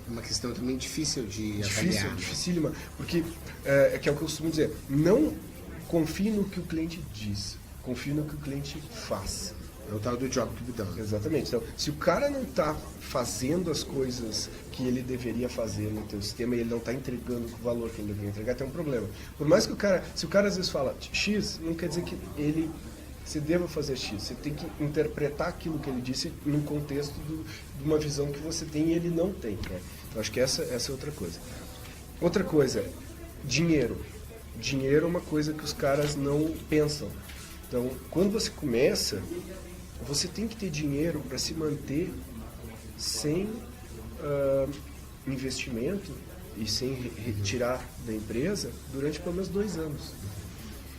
uma questão também difícil de avaliar. Dificílima, porque é que eu costumo dizer, não confie no que o cliente diz, confie no que o cliente faz. É o tal do job to be done. Exatamente. Então, se o cara não está fazendo as coisas que ele deveria fazer no teu sistema e ele não está entregando o valor que ele deveria entregar, tem um problema. Por mais que se o cara às vezes fala X, não quer dizer que você deva fazer X. Você tem que interpretar aquilo que ele disse num contexto de uma visão que você tem e ele não tem. Né? Então, acho que essa é outra coisa. Outra coisa, dinheiro. Dinheiro é uma coisa que os caras não pensam. Então, quando você começa, você tem que ter dinheiro para se manter sem investimento e sem retirar da empresa durante pelo menos 2 anos.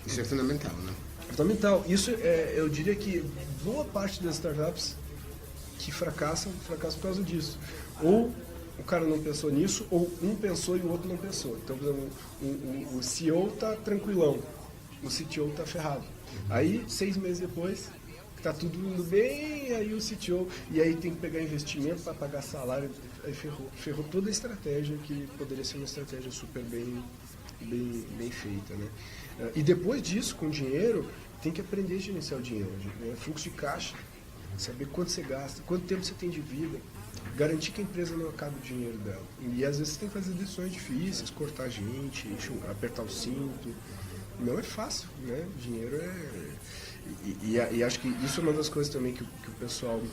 Isso é fundamental, né? Fundamental. Isso eu diria que boa parte das startups que fracassam por causa disso. Ou o cara não pensou nisso, ou um pensou e o outro não pensou. Então, por exemplo, o CEO está tranquilão, o CTO está ferrado. Aí, 6 meses depois, está tudo indo bem, aí o CTO, e aí tem que pegar investimento para pagar salário. aí ferrou toda a estratégia que poderia ser uma estratégia super bem feita, né? E depois disso, com dinheiro, tem que aprender a gerenciar o dinheiro, né? Fluxo de caixa, saber quanto você gasta, quanto tempo você tem de vida, garantir que a empresa não acabe o dinheiro dela. E às vezes você tem que fazer decisões difíceis, cortar gente, apertar o cinto. Não é fácil, né? Dinheiro e acho que isso é uma das coisas também que o pessoal e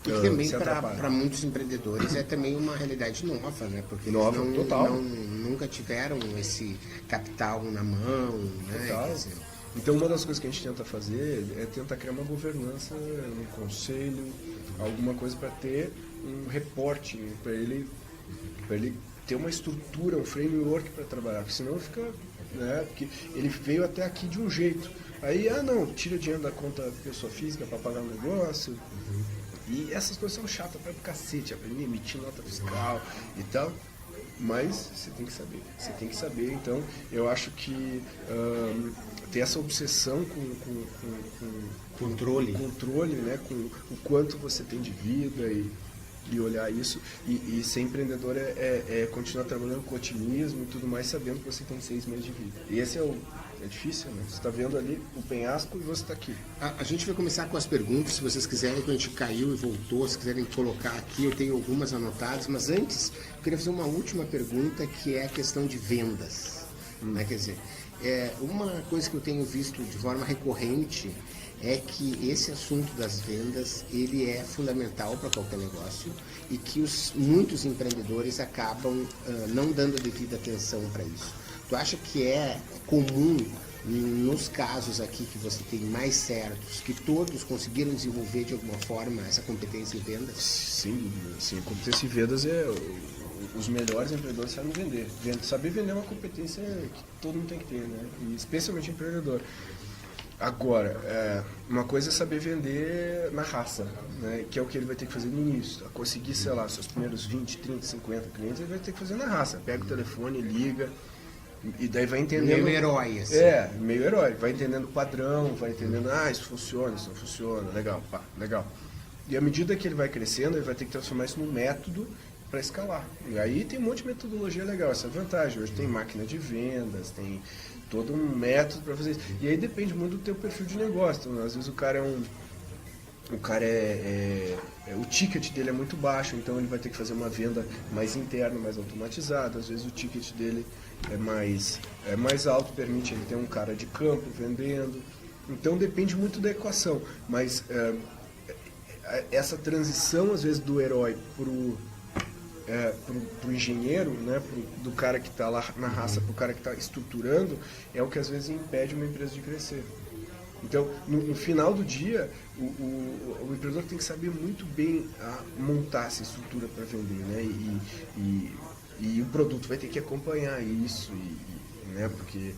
que também para muitos empreendedores é também uma realidade nova, né? Porque nova, eles total. nunca tiveram esse capital na mão, né? Total. Então uma das coisas que a gente tenta fazer é tentar criar uma governança, um conselho, alguma coisa para ter um reporting, para ele ter uma estrutura, um framework para trabalhar, porque senão fica, né? Porque ele veio até aqui de um jeito. Aí, não, tira dinheiro da conta da pessoa física para pagar o negócio. E essas coisas são chatas pra cacete, aprender a emitir nota fiscal e tal. Mas você tem que saber. Então, eu acho que ter essa obsessão com controle, né? Com o quanto você tem de vida e olhar isso. E ser empreendedor é continuar trabalhando com otimismo e tudo mais, sabendo que você tem 6 meses de vida. E esse é difícil, né? Você está vendo ali o penhasco e você está aqui. A gente vai começar com as perguntas, se vocês quiserem, que a gente caiu e voltou, se quiserem colocar aqui, eu tenho algumas anotadas, mas antes, eu queria fazer uma última pergunta, que é a questão de vendas. Né? Quer dizer, uma coisa que eu tenho visto de forma recorrente é que esse assunto das vendas, ele é fundamental para qualquer negócio e que muitos empreendedores acabam não dando a devida atenção para isso. Tu acha que é comum, nos casos aqui que você tem mais certos, que todos conseguiram desenvolver de alguma forma essa competência em vendas? Sim, a competência em vendas os melhores empreendedores sabem vender. Saber vender é uma competência que todo mundo tem que ter, né? E especialmente empreendedor. Agora, uma coisa é saber vender na raça, né? Que é o que ele vai ter que fazer no início. Conseguir, sei lá, seus primeiros 20, 30, 50 clientes, ele vai ter que fazer na raça. Pega o telefone, liga, e daí vai entendendo... Meio herói, assim. Meio herói. Vai entendendo o padrão, vai entendendo, isso funciona, isso não funciona, legal, legal. E à medida que ele vai crescendo, ele vai ter que transformar isso num método para escalar. E aí tem um monte de metodologia legal, essa é a vantagem. Hoje tem máquina de vendas, tem todo um método para fazer isso. E aí depende muito do teu perfil de negócio. Então, às vezes o cara o ticket dele é muito baixo, então ele vai ter que fazer uma venda mais interna, mais automatizada. Às vezes o ticket dele é mais alto, permite ele ter um cara de campo vendendo. Então depende muito da equação. Mas essa transição, às vezes, do herói pro engenheiro, né, do cara que está lá na raça para o cara que está estruturando, é o que às vezes impede uma empresa de crescer. Então, no final do dia, o empreendedor tem que saber muito bem montar essa estrutura para vender, né? E o produto vai ter que acompanhar isso, né? Porque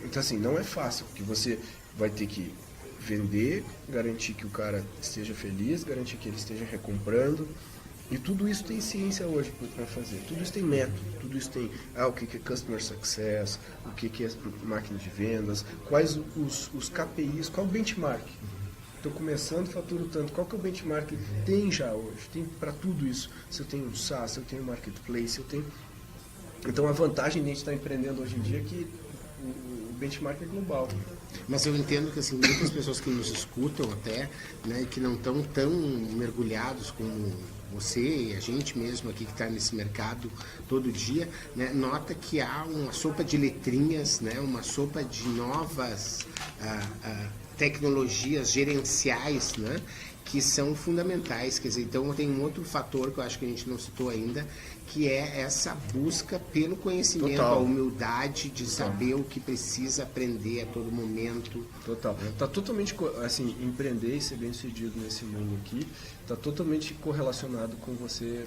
então assim, não é fácil, porque você vai ter que vender, garantir que o cara esteja feliz, garantir que ele esteja recomprando. E tudo isso tem ciência hoje para fazer, tudo isso tem método, tudo isso tem o que é Customer Success, o que é máquina de vendas, quais os KPIs, qual o benchmark. Estou começando, faturo tanto, qual que é o benchmark? Tem já hoje, tem para tudo isso. Se eu tenho um SaaS, se eu tenho um marketplace, eu tenho... Então a vantagem de a gente estar empreendendo hoje em dia é que o benchmark é global. Mas eu entendo que assim, muitas pessoas que nos escutam até, né, que não estão tão mergulhados como você e a gente mesmo aqui que está nesse mercado todo dia, né, nota que há uma sopa de letrinhas, né, uma sopa de novas tecnologias gerenciais, né, que são fundamentais. Quer dizer, então tem um outro fator que eu acho que a gente não citou ainda, que é essa busca pelo conhecimento, Total. a humildade de saber o que precisa aprender a todo momento. Total. Está totalmente, assim, empreender e ser bem-sucedido nesse mundo aqui, está totalmente correlacionado com você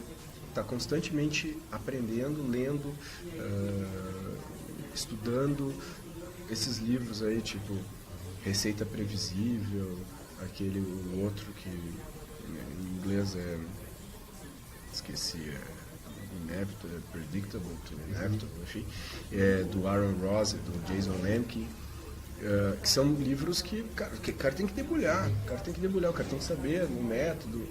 estar constantemente aprendendo, lendo, estudando esses livros aí, tipo Receita Previsível, o outro que em inglês esqueci, Inevitable, Predictable to Inevitable, enfim, do Aaron Ross e do Jason Lemke. que são livros que o cara tem que debulhar, o cara tem que saber no método,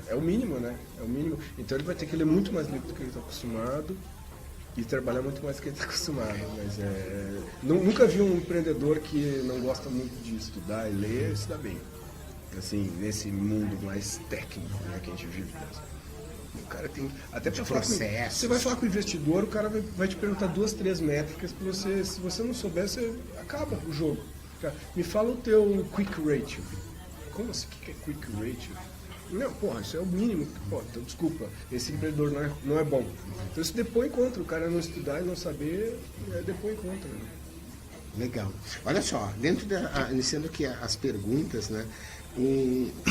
é o mínimo, né? É o mínimo. Então ele vai ter que ler muito mais livro do que ele está acostumado e trabalhar muito mais do que ele está acostumado. Mas nunca vi um empreendedor que não gosta muito de estudar e ler se dá bem. Assim, nesse mundo mais técnico, né, que a gente vive mesmo. O cara tem até para falar você vai falar com o investidor, o cara vai te perguntar 2, 3 métricas para você, se você não souber, você acaba o jogo. Me fala o teu quick ratio. Como assim? O que é quick ratio? Não, porra, isso é o mínimo. Pô, então, desculpa, esse empreendedor não é bom. Então isso depõe contra, o cara não estudar e não saber, depõe contra. Né? Legal. Olha só, iniciando aqui as perguntas, né?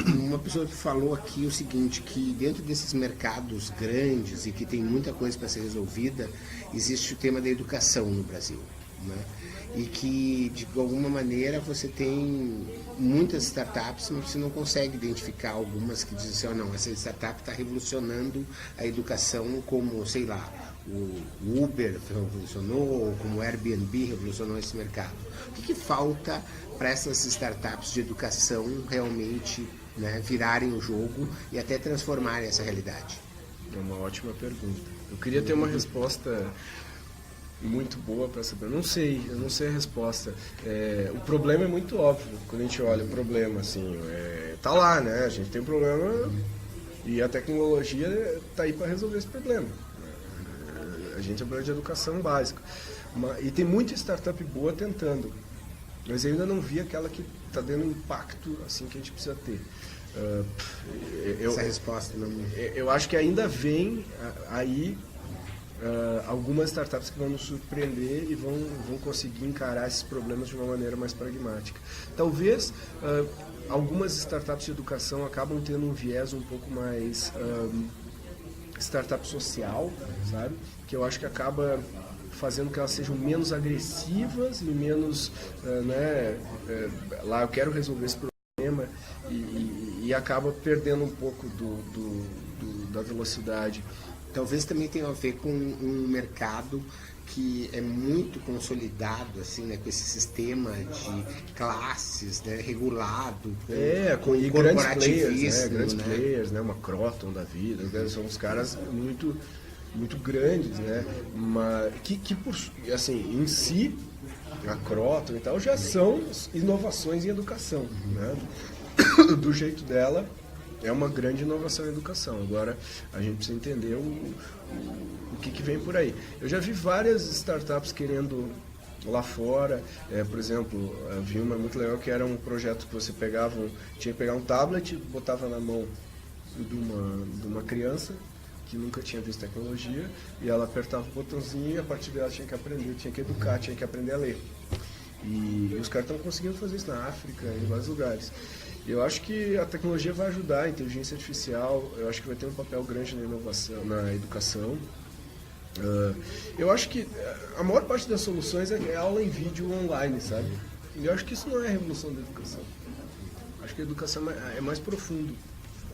Uma pessoa que falou aqui o seguinte, que dentro desses mercados grandes e que tem muita coisa para ser resolvida, existe o tema da educação no Brasil, né? E que de alguma maneira você tem muitas startups, mas você não consegue identificar algumas que dizem assim, oh, não, essa startup está revolucionando a educação, como, sei lá, o Uber revolucionou, ou como o Airbnb revolucionou esse mercado. O que falta para essas startups de educação realmente, né, virarem o jogo e até transformarem essa realidade? É uma ótima pergunta. Eu queria ter uma resposta muito boa para saber. Eu não sei a resposta. O problema é muito óbvio quando a gente olha o problema, assim, tá lá, né? A gente tem um problema e a tecnologia tá aí para resolver esse problema. A gente é um problema de educação básica. E tem muita startup boa tentando, mas eu ainda não vi aquela que está dando o impacto assim que a gente precisa ter. Essa resposta não. Eu acho que ainda vem aí algumas startups que vão nos surpreender e vão conseguir encarar esses problemas de uma maneira mais pragmática. Talvez algumas startups de educação acabam tendo um viés um pouco mais startup social, sabe? Que eu acho que acaba fazendo que elas sejam menos agressivas e menos, lá eu quero resolver esse problema e acaba perdendo um pouco da velocidade. Talvez também tenha a ver com um mercado que é muito consolidado, assim, né, com esse sistema de classes, né, regulado, com grandes players, players, né, uma Croton da vida, né, são uns caras muito grandes, né, mas que por, assim, em si, a Croton e tal, já são inovações em educação, né, do jeito dela. É uma grande inovação em educação. Agora, a gente precisa entender o que vem por aí. Eu já vi várias startups querendo lá fora. Por exemplo, eu vi uma muito legal que era um projeto que você tinha que pegar um tablet, botava na mão de uma criança que nunca tinha visto tecnologia, e ela apertava o botãozinho e a partir dela tinha que aprender, tinha que educar, tinha que aprender a ler. E os caras estão conseguindo fazer isso na África, em vários lugares. Eu acho que a tecnologia vai ajudar, a inteligência artificial, eu acho que vai ter um papel grande na inovação, na educação. Eu acho que a maior parte das soluções é aula em vídeo online, sabe? E eu acho que isso não é a revolução da educação. Acho que a educação é mais profundo.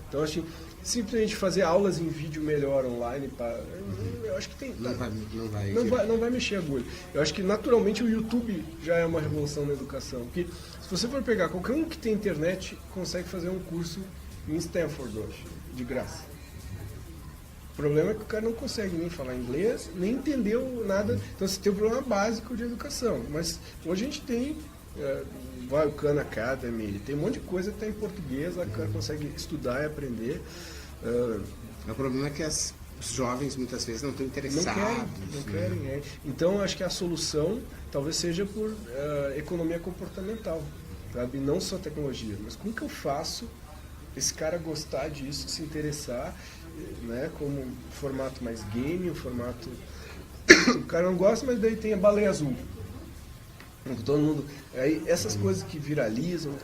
Então, acho que simplesmente fazer aulas em vídeo melhor online, eu acho que tem... Não vai mexer a agulha. Eu acho que naturalmente o YouTube já é uma revolução na educação. Porque se você for pegar qualquer um que tem internet, consegue fazer um curso em Stanford hoje, de graça. O problema é que o cara não consegue nem falar inglês, nem entendeu nada. Então você tem um problema básico de educação. Mas hoje a gente tem... vai o Khan Academy, tem um monte de coisa que está em português, lá que o cara consegue estudar e aprender. O problema é que os jovens muitas vezes não estão interessados. Não querem. Então acho que a solução talvez seja por economia comportamental, sabe? Não só tecnologia, mas como que eu faço esse cara gostar disso, se interessar, né? Como um formato mais game, um formato... o cara não gosta, mas daí tem a baleia azul. Todo mundo... Aí, essas coisas que viralizam,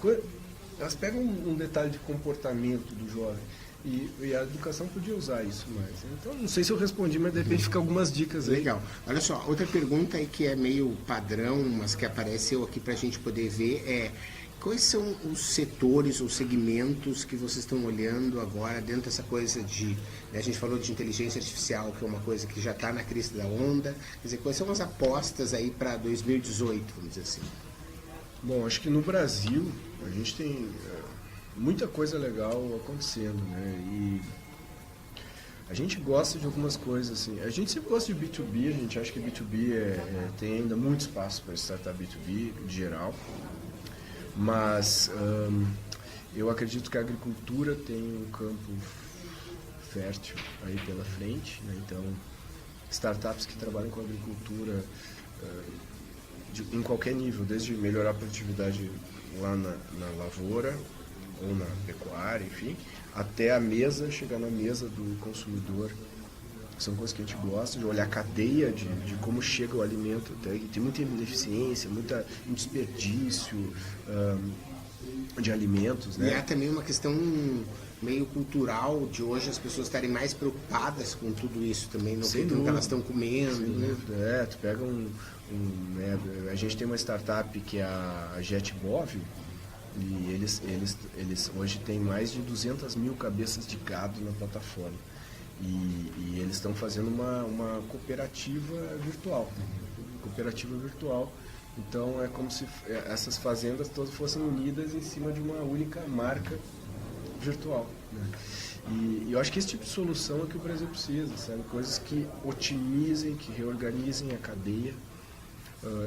elas pegam um detalhe de comportamento do jovem. E a educação podia usar isso mais. Então, não sei se eu respondi, mas de repente fica algumas dicas aí. Legal. Olha só, outra pergunta aí que é meio padrão, mas que apareceu aqui para a gente poder ver quais são os setores ou segmentos que vocês estão olhando agora dentro dessa coisa de... A gente falou de inteligência artificial, que é uma coisa que já está na crista da onda. Quer dizer, quais são as apostas aí para 2018, vamos dizer assim? Bom, acho que no Brasil a gente tem muita coisa legal acontecendo, né? E a gente gosta de algumas coisas, assim. A gente sempre gosta de B2B, a gente acha que B2B tem ainda muito espaço para startup B2B, de geral. Mas eu acredito que a agricultura tem um campo fértil aí pela frente, né? Então, startups que trabalham com agricultura em qualquer nível, desde melhorar a produtividade lá na lavoura ou na pecuária, enfim, até a mesa, chegar na mesa do consumidor. São coisas que a gente gosta, de olhar a cadeia de como chega o alimento. Tem muita ineficiência, muito desperdício de alimentos, né? E é também uma questão meio cultural de hoje as pessoas estarem mais preocupadas com tudo isso também, no que elas estão comendo, né? Tu pega né, a gente tem uma startup que é a JetBov, e eles hoje têm mais de 200 mil cabeças de gado na plataforma. E eles estão fazendo uma cooperativa virtual. Então é como se essas fazendas todas fossem unidas em cima de uma única marca virtual, né? E eu acho que esse tipo de solução é que o Brasil precisa, sabe? Coisas que otimizem, que reorganizem a cadeia.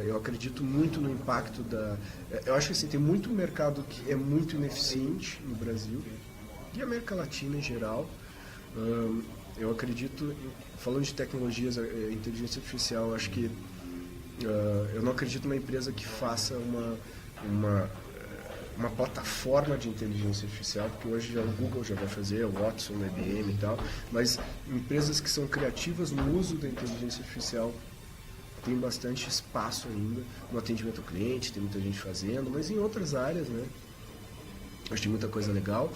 Eu acredito muito no impacto eu acho que assim, tem muito mercado que é muito ineficiente no Brasil e a América Latina em geral. Eu acredito, falando de tecnologias, inteligência artificial, eu acho que eu não acredito numa empresa que faça uma plataforma de inteligência artificial, porque hoje já o Google já vai fazer, o Watson, o IBM e tal, mas empresas que são criativas no uso da inteligência artificial tem bastante espaço ainda no atendimento ao cliente, tem muita gente fazendo, mas em outras áreas, né? Acho que tem muita coisa legal.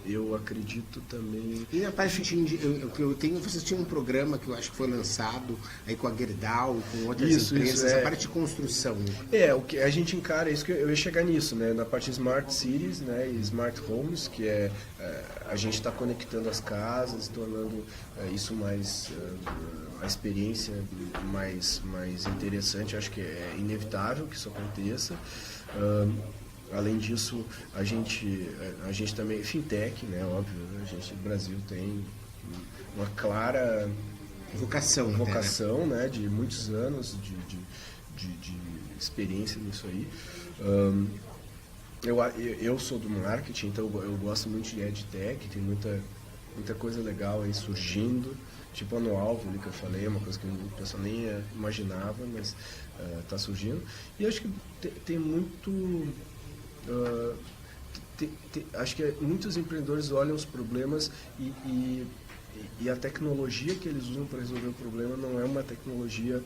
Eu acredito também... E na parte vocês tinham um programa que eu acho que foi lançado aí com a Gerdau, com outras empresas, a parte de construção. O que a gente encara, isso que eu ia chegar nisso, né? Na parte Smart Cities, né? E Smart Homes, que a gente está conectando as casas, tornando isso mais... a experiência mais interessante. Acho que é inevitável que isso aconteça. Além disso, a gente também, fintech, né, óbvio, a gente no Brasil tem uma clara vocação, né, de muitos anos de experiência nisso aí. Eu sou do marketing, então eu gosto muito de EdTech, tem muita coisa legal aí surgindo, tipo a Noalvo, que eu falei, uma coisa que o pessoal nem imaginava, mas está surgindo. E acho que tem muito... acho que muitos empreendedores olham os problemas e a tecnologia que eles usam para resolver o problema não é uma tecnologia...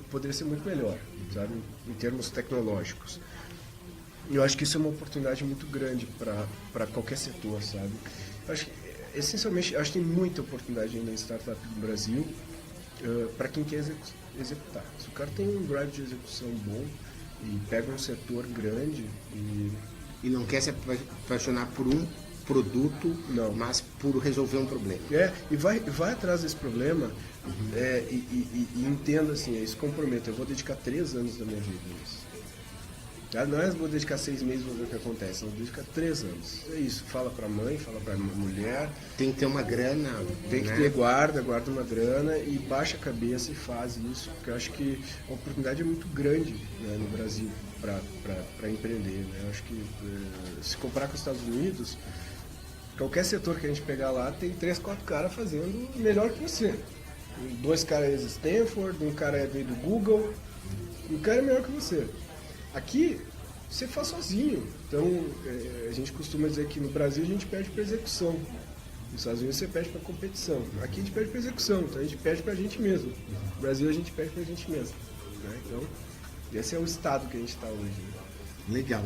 poderia ser muito melhor, sabe, em termos tecnológicos. Eu acho que isso é uma oportunidade muito grande para qualquer setor, sabe. Acho que, essencialmente, acho que tem muita oportunidade ainda em startup no Brasil para quem quer executar. Se o cara tem um drive de execução bom e pega um setor grande e não quer se apaixonar por um produto, não, mas por resolver um problema. E vai atrás desse problema. E entenda assim, se comprometa. Eu vou dedicar 3 anos da minha vida nisso. Não é vou dedicar 6 meses para ver o que acontece, vou dedicar 3 anos. É isso, fala para a mãe, fala para a mulher. Tem que ter uma grana. Tem que ter guarda uma grana e baixa a cabeça e faz isso, porque eu acho que a oportunidade é muito grande, né, no Brasil para empreender, né? Eu acho que se comparar com os Estados Unidos, qualquer setor que a gente pegar lá tem 3, 4 caras fazendo melhor que você. 2 caras de Stanford, um cara veio do Google, um cara é melhor que você. Aqui, você faz sozinho. Então, a gente costuma dizer que no Brasil a gente pede para execução. Nos Estados Unidos você pede para competição. Aqui a gente pede para execução, então a gente pede para a gente mesmo. No Brasil a gente pede para a gente mesmo, né? Então, esse é o estado que a gente está hoje, né? Legal.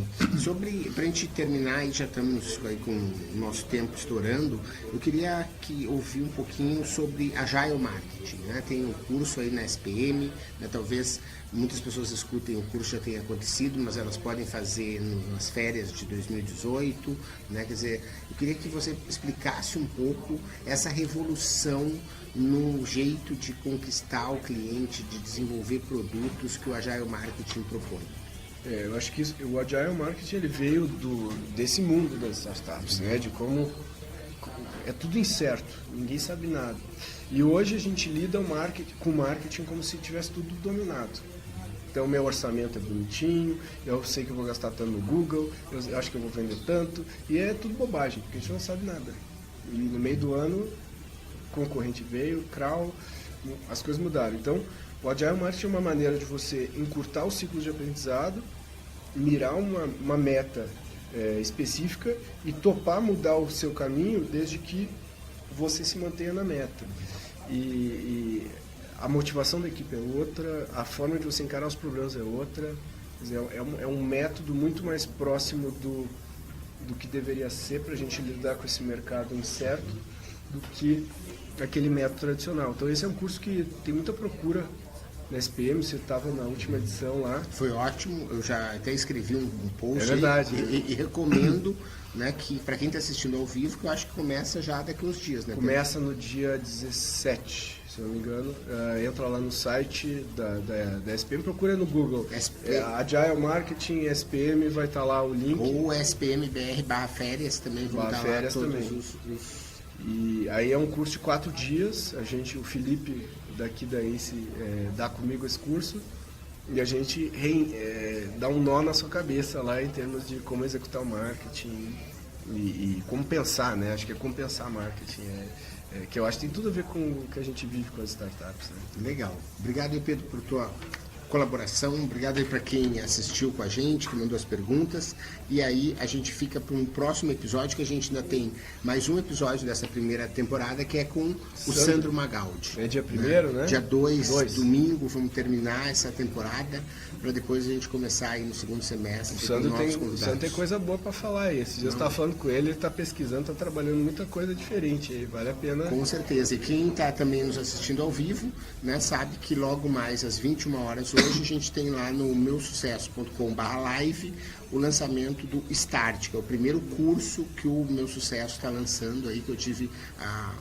Pra gente terminar, e já estamos aí com o nosso tempo estourando, eu queria ouvir um pouquinho sobre Agile Marketing, né? Tem um curso aí na SPM, né? Talvez muitas pessoas escutem, o curso já tenha acontecido, mas elas podem fazer nas férias de 2018, né? Quer dizer, eu queria que você explicasse um pouco essa revolução no jeito de conquistar o cliente, de desenvolver produtos que o Agile Marketing propõe? Eu acho que o Agile Marketing ele veio desse mundo das startups, né? De como é tudo incerto, ninguém sabe nada. E hoje a gente lida com o marketing como se tivesse tudo dominado. Então, meu orçamento é bonitinho, eu sei que eu vou gastar tanto no Google, eu acho que eu vou vender tanto, e é tudo bobagem, porque a gente não sabe nada. E no meio do ano, o concorrente veio, crawl, as coisas mudaram. Então, o Agile Marketing é uma maneira de você encurtar o ciclo de aprendizado, mirar uma meta específica e topar mudar o seu caminho desde que você se mantenha na meta. E a motivação da equipe é outra, a forma de você encarar os problemas é outra. Quer dizer, é um método muito mais próximo do que deveria ser para a gente lidar com esse mercado incerto do que aquele método tradicional. Então esse é um curso que tem muita procura na SPM, você estava na última edição lá. Foi ótimo, eu já até escrevi um post. É verdade. E recomendo, né, que para quem está assistindo ao vivo, que eu acho que começa já daqui uns dias, né? Começa no dia 17, se não me engano. Entra lá no site da SPM, procura no Google. Agile Marketing SPM, vai estar lá o link. Ou SPMBR/férias também vão estar lá todos também. E aí é um curso de 4 dias. O Felipe daqui da ACE dá comigo esse curso e a gente dá um nó na sua cabeça lá em termos de como executar o marketing e como pensar, né? Acho que é como pensar marketing, que eu acho que tem tudo a ver com o que a gente vive com as startups, né? Legal. Obrigado, Pedro, por tua colaboração. Obrigado aí para quem assistiu com a gente, que mandou as perguntas. E aí a gente fica para um próximo episódio, que a gente ainda tem mais um episódio dessa primeira temporada, que é com o Sandro Magaldi. É dia 1º, né? Dia 2, domingo, vamos terminar essa temporada, para depois a gente começar aí no segundo semestre. O Sandro tem coisa boa para falar aí. Esses dias eu estava falando com ele está pesquisando, está trabalhando muita coisa diferente aí, vale a pena. Com certeza. E quem está também nos assistindo ao vivo, né, sabe que logo mais às 21 horas hoje a gente tem lá no meusucesso.com/live o lançamento do Start, que é o primeiro curso que o Meu Sucesso está lançando aí, que eu tive a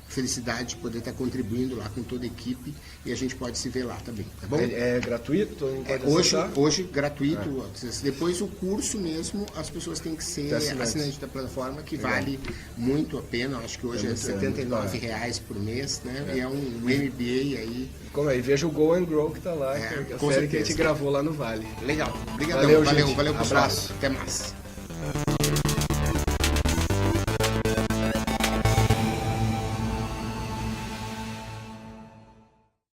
felicidade de poder estar contribuindo lá com toda a equipe, e a gente pode se ver lá também, tá bom? É gratuito? Todo mundo pode hoje gratuito. Depois o curso mesmo, as pessoas têm que ser assinantes da plataforma, que vale muito a pena. Acho que hoje é R$79 por mês, né? E é um MBA aí. Como aí, veja o Go and Grow que está lá, que é a série que a gente gravou lá no Vale. Legal. Obrigadão. Valeu. Abraço. Até mais.